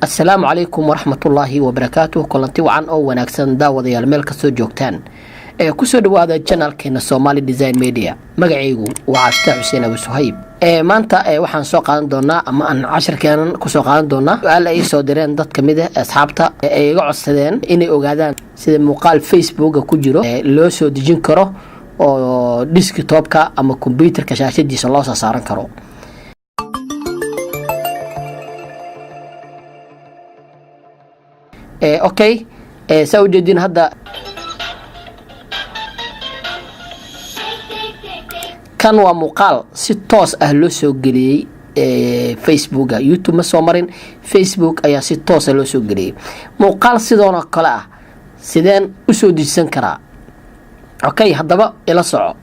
السلام عليكم ورحمة الله وبركاته. كلنتي وعن أو وناكسن داود يا الملك سو جوكتان كسر هذا channel كنا Somali Design Media مجاعيو وعشت حسين أبو سهيب ما أنت وحن سوق عن دونا أما أن 10 كان كسوق عن دونا قال أي صدرين ضد كمية أصحابته يقعد سدين إني أقعدان سيد مقال فيسبوك كجرو لو سو ديجين كرو أو ديسكتوب كا أما كمبيوتر كشاشة دي الله صارن كرو أوكي سأوجدين هذا كان ومقال ستوس أهلو سوغري فيسبوك يوتيوب مسومرين فيسبوك أيا ستوس أهلو سوغري مقال سيدونا كلا سيدان أسو ديسان كرا أوكي هذا إلا صعو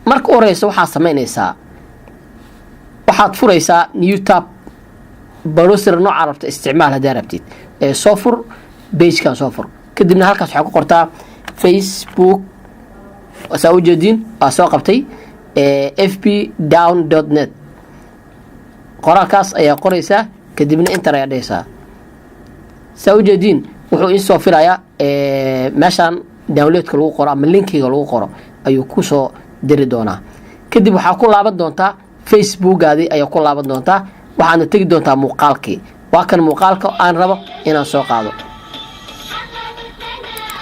مارك أوريس وحا سمينيسا وحا تفوريسا نيوتاب بروسر نوع عرفت استعمال هذا ربتيد صفر بيج كان صفر كدبنا هالكاس waxaa ku qortaa Facebook wasawjadin soo qabtay fbdown.net qoraalkaas ayaa qoraysa kadibna inta ay dhaysaa sawjadin wuxuu in soo firayaa meeshan downloadka lagu qoro ama linkiga lagu qoro ayuu ku soo diri doonaa kadib waxa ku laaban doontaa Facebook-gaadi ayaa ku laaban doontaa waxaana tagi doontaa muuqaalkii waa kan muuqaalka aan rabo inaan soo qaado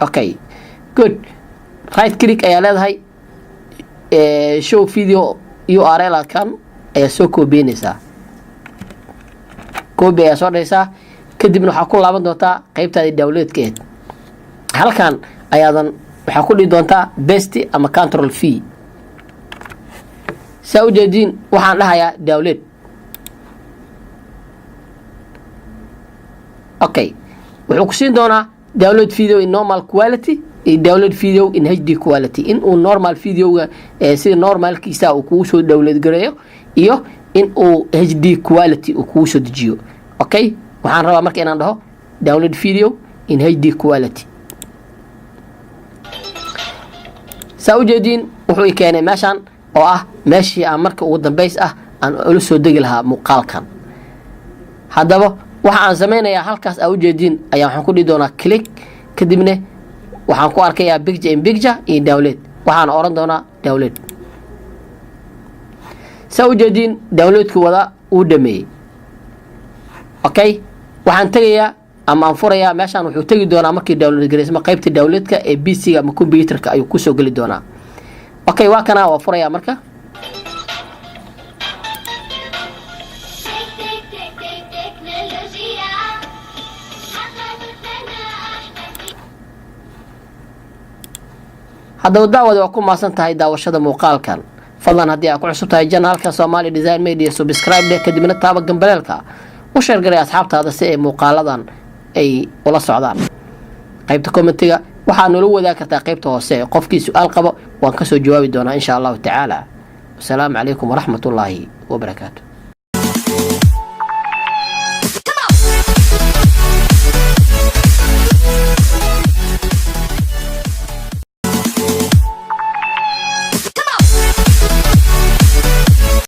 okay good right click ayaa leedahay show video URL kan ayaa soo koobinaysa koobi ayaa soo dhaysaa kadibna waxa ku laaban doontaa qaybtaada downloadkeed halkan ayaadan waxa ku dhigi doontaa paste ama control v sawjadin waxaan dhahayaa download okay wuxuu ku siin doonaa download video in normal quality iyo download video in HD quality in uu normal videoga sida normalkiisa uu ku soo download gareeyo iyo in uu HD quality uu ku soo dejiyo okay waxaan rabaa marka inaan dhaho download video in HD quality sawjadin wuxuu keenay meeshan oo ah meeshii aan marka ugu dambeys ah aan ula soo degi lahaa muuqaalkan hadaba waxaan sameeynaa halkaas aad u jeedin ayaa waxaan ku dhigi doonaa click kadibna waxaan ku arkayaa picture in picture in download waxaan oran doonaa download soo jeedin downloadku wada uu dhameeyay okay waxaan tagayaa ama aan furayaa meeshan wuxuu tagi doonaa markii download gareysma qaybta downloadka ee PC-ga ama computerka ayuu ku soo gali doonaa okay waa kana waa furayaa marka هذا وداود وكم ما سنتهي داوشة موقالكن فضلا هدي أكو عصبتها جنالك Somali Design Media سبسكرايب ده كدي من التابع جنبلالك وشير قري أصحابته هذا سئ مقالدان أي ولا صعدان قيبت كومنتيga waxaan noo wadaagtaa qaybta hoose qofkii su'aal qabo waan ka soo jawaabi doonaa insha Allah ta'ala. Assalamu alaykum wa rahmatullahi wa barakatuh.